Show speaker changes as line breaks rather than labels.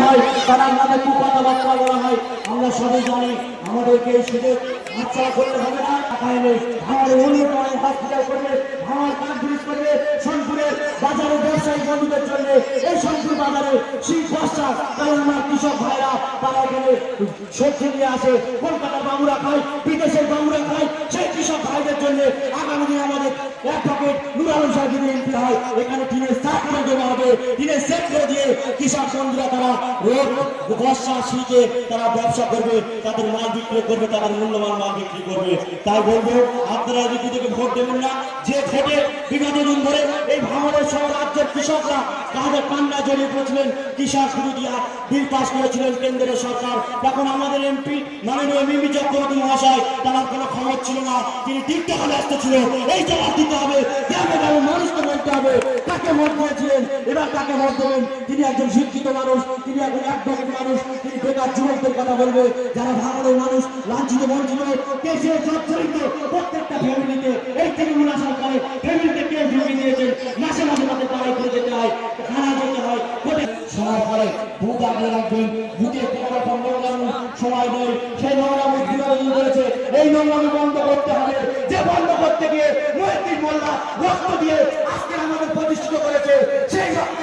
হয়, তারা নামে কি কথাবার্তা বলা হয়, আমরা সবাই জানি। আমাদেরকে এই সুযোগ হাতছাড়া করতে হবে না। আমাদের উন্নত মানের হসপিটাল করবে, ভাঙার কাঠ ব্রিজ করবে, সোনপুরের বাজারে ব্যবসায়ী বন্ধুদের জন্য এই সোনপুর বাজারে শীত বর্ষা, কারণ আমার কৃষক ভাইরা তারা এখানে সবজি নিয়ে আসে, কলকাতার বাবুরা খায়, বিদেশের বাবুরা খায়, সেই কৃষক ভাইদের জন্য আগামী দিনে আমাদের অ্যাডভোকেট নূর আলম সাহেব যদি এমপি হয়, এখানে টিনের সাত করে দেওয়া হবে, টিনের সেট করে দিয়ে কৃষক বন্ধুরা তারা রোদ বর্ষা শীতে তারা ব্যবসা করবে, তাদের মাল বিক্রি করবে, তাদের মূল্যবান মাল বিক্রি করবে। তাই বলবো আপনারা এদিকে থেকে ভোট দেবেন না। যে ভোটে বিগত দিন ধরে এই ভাঙড়ের সহ রাজ্যের কৃষকরা তাদের কান্না জড়িয়ে পড়েছিলেন, কৃষক বিরোধী বিল পাস করেছিলেন কেন্দ্রের সরকার। এখন আমাদের এমপি মাননীয় মিমি চক্রবর্তী মহাশয়, তার কোনো খবর ছিল না, তিনি টিকতে হলে আসতেছিল। এই জবাব দিতে হবে, গ্রামে গ্রামে মানুষকে বলতে হবে কাকে ভোট দিয়েছিলেন, এবার কাকে ভোট দেবেন। তিনি একজন শিক্ষিত মানুষ, তিনি একজন অ্যাডভোকেট মানুষ, তিনি বেকার যুবকদের কথা বলবে, যারা ভাঙড়ের মানুষ লাঞ্ছিত বঞ্চিত দেশের জর্জরিত প্রত্যেকটা ফ্যামিলিতে এই তৃণমূল আসার পরে ফ্যামিলিতে কেউ ঢুকিয়ে দিয়েছেন, মাসে মাসে তাদের পাড়ায় করে যেতে হয়, খানা যেতে হয়, সময় পরে বুথ আগলে রাখবেন। বুথে কোনো রকম নোংরামি সময় নেই, সেই নোংরামি বিরোধী করেছে, এই নোংরামি বন্ধ করতে হবে। যে বন্ধ করতে গিয়ে মহিউদ্দিন মোল্লা রক্ত দিয়ে আজকে আমাদের প্রতিষ্ঠিত করেছে, সেই রক্ত